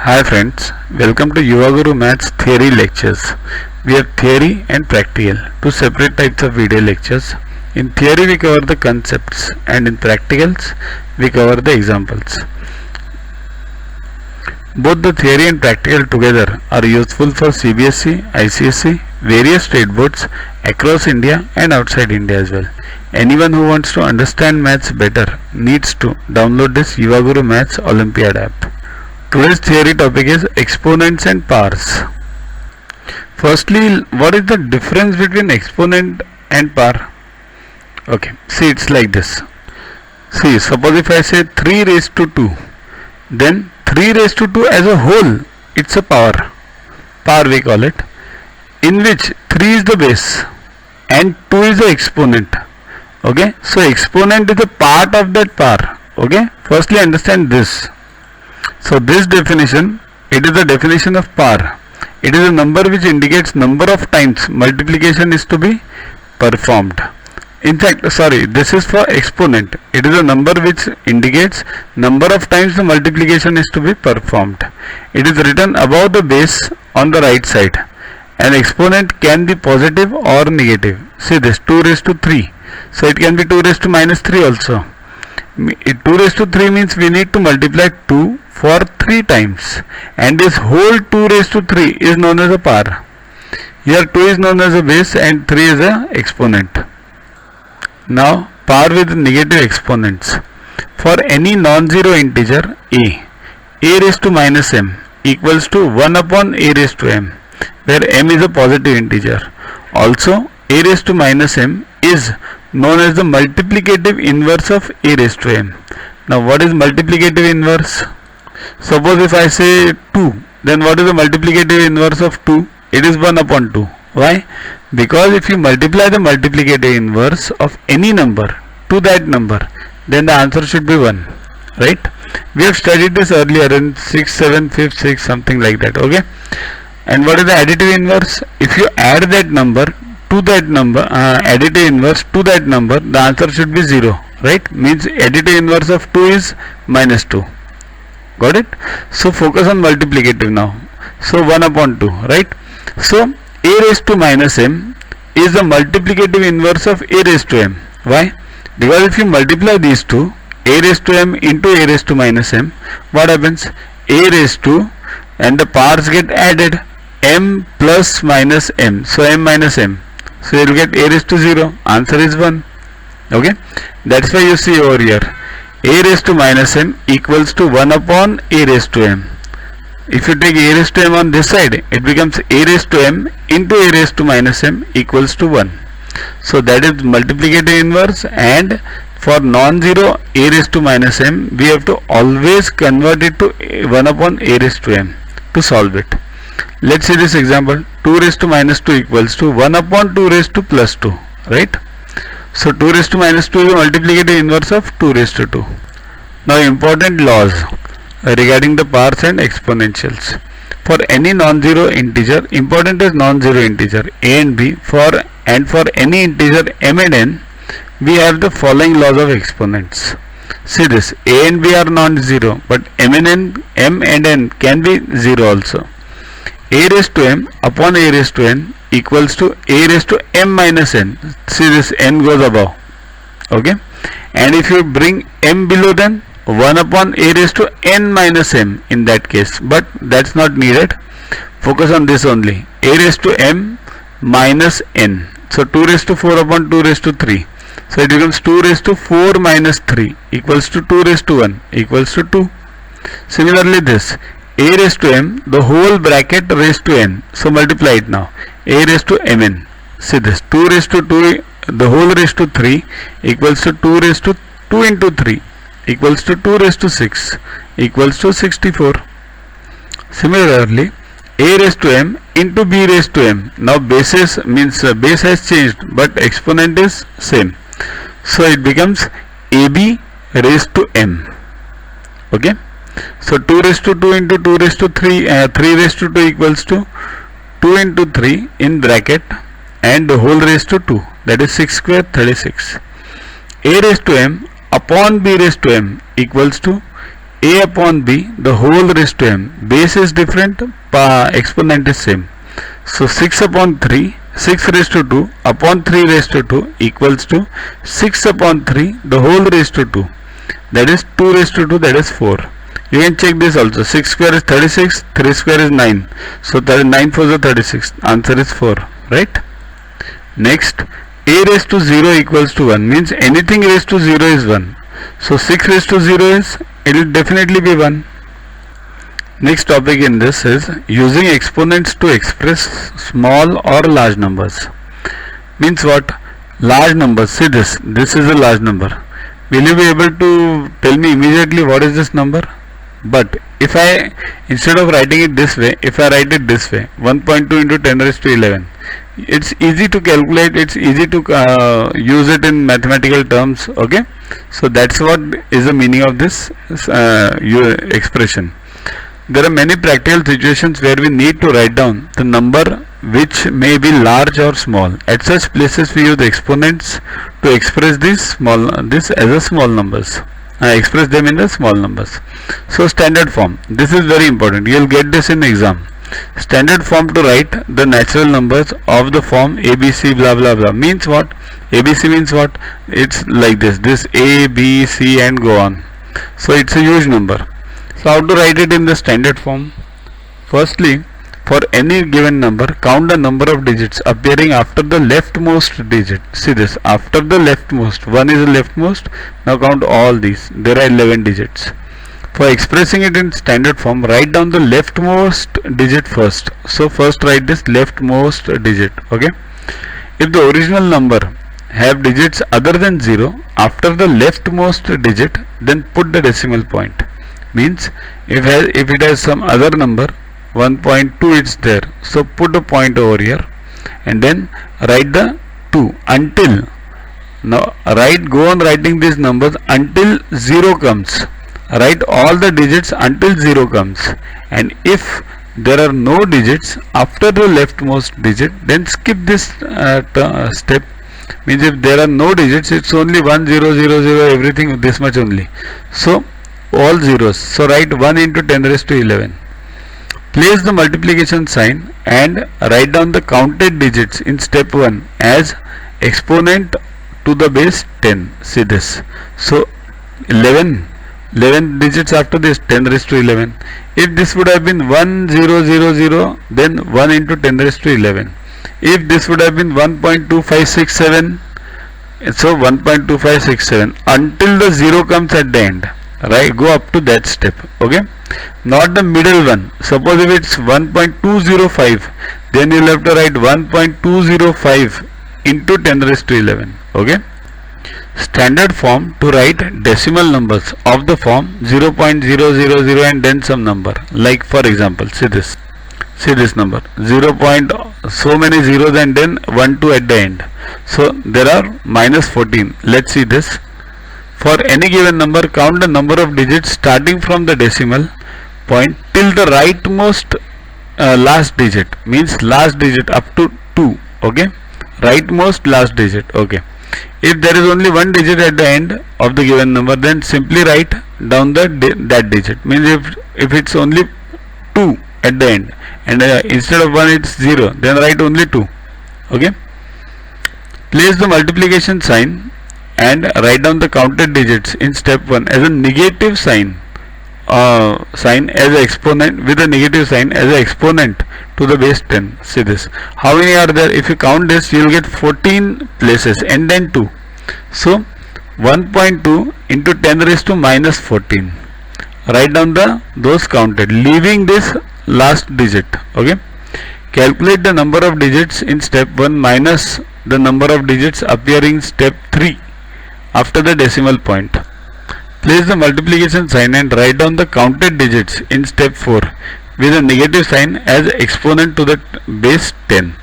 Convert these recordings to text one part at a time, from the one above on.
Hi friends, welcome to Yuva Guru Maths Theory Lectures. We have theory and practical, two separate types of video lectures. In theory we cover the concepts and in practicals we cover the examples. Both the theory and practical together are useful for CBSE, ICSE, various state boards across India and outside India as well. Anyone who wants to understand maths better needs to download this Yuva Guru Maths Olympiad app. Today's theory topic is exponents and powers. Firstly, what is the difference between exponent and power? Okay, see, it's like this. See, suppose if I say 3 raised to 2, then 3 raised to 2 as a whole, it's a power. Power we call it. In which 3 is the base and 2 is the exponent. Okay, so exponent is a part of that power. Okay, firstly understand this. So this definition, it is the definition of power. It is a number which indicates number of times multiplication is to be performed. In fact, this is for exponent. It is a number which indicates number of times the multiplication is to be performed. It is written above the base on the right side. An exponent can be positive or negative. See this, 2 raised to 3. So it can be 2 raised to minus 3 also. 2 raised to 3 means we need to multiply 2 for 3 times, and this whole 2 raised to 3 is known as a power. Here 2 is known as a base and 3 is a exponent. Now power with negative exponents. For any non-zero integer a raised to minus m equals to 1 upon a raised to m, where m is a positive integer. Also a raised to minus m is known as the multiplicative inverse of a raised to m. Now what is multiplicative inverse? Suppose if I say 2, then what is the multiplicative inverse of 2? It is 1 upon 2. Why? Because if you multiply the multiplicative inverse of any number to that number, then the answer should be 1. Right? We have studied this earlier in 6, 7, 5, 6, something like that. Okay? And what is the additive inverse? If you add that number to that number, additive inverse to that number, the answer should be 0. Right? Means additive inverse of 2 is minus 2. Got it? So focus on multiplicative now. So 1 upon 2, right? So a raised to minus m is the multiplicative inverse of a raised to m. Why? Because if you multiply these two, a raised to m into a raised to minus m, what happens? A raised to, and the powers get added, m plus minus m. So m minus m. So you will get a raised to 0. Answer is 1. Okay? That's why you see over here, a raised to minus m equals to 1 upon a raised to m. If you take a raised to m on this side, it becomes a raised to m into a raised to minus m equals to 1. So that is multiplicative inverse, and for non-zero a raised to minus m, we have to always convert it to 1 upon a raised to m to solve it. Let's see this example. 2 raised to minus 2 equals to 1 upon 2 raised to plus 2. Right? So 2 raised to minus 2 is the multiplicative inverse of 2 raised to 2. Now important laws regarding the powers and exponentials. For any non-zero integer, important is non-zero integer a and b, for any integer m and n, we have the following laws of exponents. See this, a and b are non-zero, but m and n can be 0 also. A raised to m upon a raised to n equals to a raised to m minus n. See this, n goes above. Okay, and if you bring m below, then 1 upon a raised to n minus m in that case, but that's not needed. Focus on this only, a raised to m minus n. So 2 raised to 4 upon 2 raised to 3. So it becomes 2 raised to 4 minus 3 equals to 2 raised to 1 equals to 2. Similarly this, a raised to m, the whole bracket raised to n. So multiply it now, a raised to mn. See this, 2 raised to 2, the whole raised to 3 equals to 2 raised to 2 into 3 equals to 2 raised to 6 equals to 64. Similarly, a raised to m into b raised to m. Now basis means base has changed, but exponent is same. So it becomes ab raised to m. Okay? So 2 raised to 2 into 2 raised to 3, 3 raised to 2 equals to 2 into 3 in bracket and the whole raised to 2, that is 6 square 36. A raised to m upon b raised to m equals to a upon b the whole raised to m. Base is different, exponent is same. So 6 upon 3, 6 raised to 2 upon 3 raised to 2 equals to 6 upon 3 the whole raised to 2, that is 2 raised to 2, that is 4. You can check this also. 6 square is 36, 3 square is 9. So 9 4 is 36. Answer is 4, right? Next, a raised to 0 equals to 1 means anything raised to 0 is 1. So 6 raised to 0 is, it will definitely be 1. Next topic in this is using exponents to express small or large numbers. Means what? Large numbers. See this. This is a large number. Will you be able to tell me immediately what is this number? But if I, instead of writing it this way, if I write it this way, 1.2 into 10 raised to 11, it's easy to calculate, it's easy to use it in mathematical terms. Okay, so that's what is the meaning of this expression. There are many practical situations where we need to write down the number which may be large or small. At such places we use exponents to express this as a small numbers. Express them in the small numbers. So standard form, this is very important, you will get this in exam. Standard form to write the natural numbers of the form ABC blah blah blah means what? ABC means what? It's like this A, B, C and go on. So it's a huge number. So how to write it in the standard form? Firstly, for any given number, count the number of digits appearing after the leftmost digit. See this, after the leftmost, 1 is the leftmost. Now count all these, there are 11 digits. For expressing it in standard form, write down the leftmost digit first. So first write this leftmost digit. Okay. If the original number have digits other than 0 after the leftmost digit, then put the decimal point. Means if it has some other number, 1.2 it's there, so put a point over here and then write the 2 until, now go on writing these numbers until 0 comes. Write all the digits until 0 comes, and if there are no digits after the leftmost digit, then skip this step. Means if there are no digits, it's only 1 0 0 0 everything this much only, so all zeros. So write 1 into 10 raised to 11. Place the multiplication sign and write down the counted digits in step 1 as exponent to the base 10. See this. So 11 digits after this, 10 raised to 11. If this would have been 1 0 0 0, then 1 into 10 raised to 11. If this would have been 1.2567, so 1.2567 until the 0 comes at the end. Right, go up to that step. Okay, not the middle one. Suppose if it's 1.205, then you'll have to write 1.205 into 10 raised to 11. Okay, standard form to write decimal numbers of the form 0.000 and then some number. Like for example, see this number 0. So many zeros and then 1 2 at the end. So there are minus 14. Let's see this. For any given number, count the number of digits starting from the decimal point till the rightmost last digit. Means last digit up to 2. Okay, rightmost last digit. Okay, if there is only one digit at the end of the given number, then simply write down that digit. Means if it's only 2 at the end and instead of 1 it's 0, then write only 2. Okay, place the multiplication sign and write down the counted digits in step 1 as a negative sign as an exponent, with a negative sign as an exponent to the base 10. See this, how many are there? If you count this, you will get 14 places and then 2. So 1.2 into 10 raised to minus 14. Write down those counted, leaving this last digit. Okay, calculate the number of digits in step 1 minus the number of digits appearing in step 3 after the decimal point. Place the multiplication sign and write down the counted digits in step 4 with a negative sign as exponent to the base 10.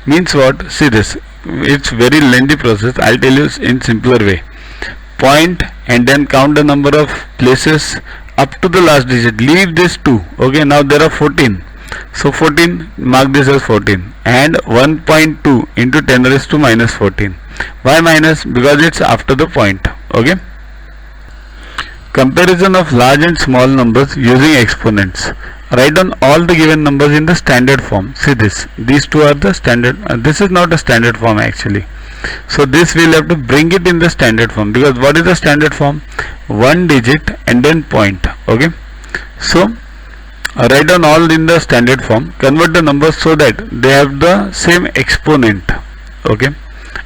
Means what? See this, it's very lengthy process. I'll tell you in simpler way. Point and then count the number of places up to the last digit. Leave this 2. Okay, now there are 14. So 14, mark this as 14 and 1.2 into 10 raised to minus 14. Why minus? Because it's after the point. Okay. Comparison of large and small numbers using exponents. Write down all the given numbers in the standard form. See this. These two are the standard. This is not a standard form actually. So this we'll have to bring it in the standard form, because what is the standard form? One digit and then point. Okay. So write down all in the standard form. Convert the numbers so that they have the same exponent. Okay.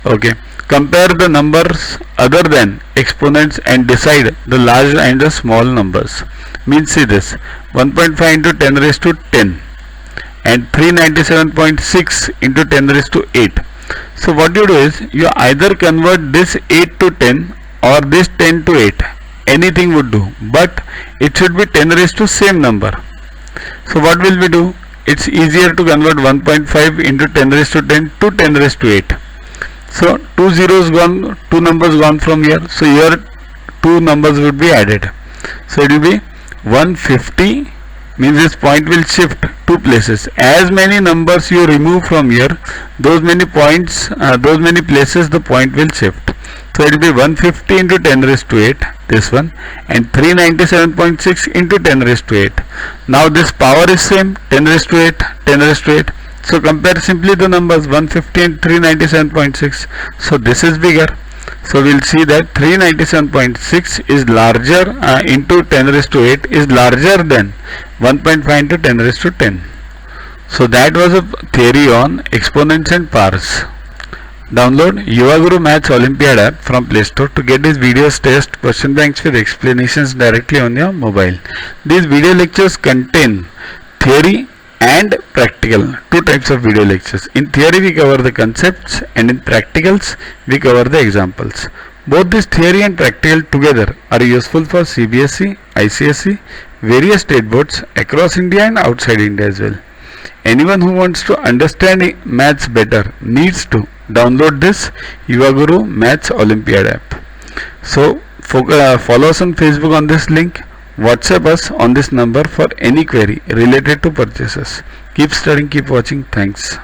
Okay. Compare the numbers other than exponents and decide the large and the small numbers. Means see this, 1.5 into 10 raised to 10 and 397.6 into 10 raised to 8. So what you do is, you either convert this 8 to 10 or this 10 to 8. Anything would do, but it should be 10 raised to same number. So what will we do? It's easier to convert 1.5 into 10 raised to 10 to 10 raised to 8. So two zeros gone, two numbers gone from here. So here two numbers would be added. So it will be 150, means this point will shift two places. As many numbers you remove from here, those many points, those many places the point will shift. So it will be 150 into 10 raised to 8, this one, and 397.6 into 10 raised to 8. Now this power is same, 10 raised to 8, 10 raised to 8. So compare simply the numbers 150 and 397.6. So this is bigger. So we'll see that 397.6 is larger into 10 raised to 8 is larger than 1.5 into 10 raised to 10. So that was a theory on exponents and powers. Download Yuva Maths Olympiad app from Play Store to get these videos, test, question banks with explanations directly on your mobile. These video lectures contain theory and practical, two types of video lectures. In theory we cover the concepts, and in practicals we cover the examples. Both this theory and practical together are useful for CBSE, ICSE, various state boards across India and outside India as well. Anyone who wants to understand maths better needs to download this Yuva Maths Olympiad app. So follow us on Facebook on this link. WhatsApp us on this number for any query related to purchases. Keep studying, keep watching. Thanks.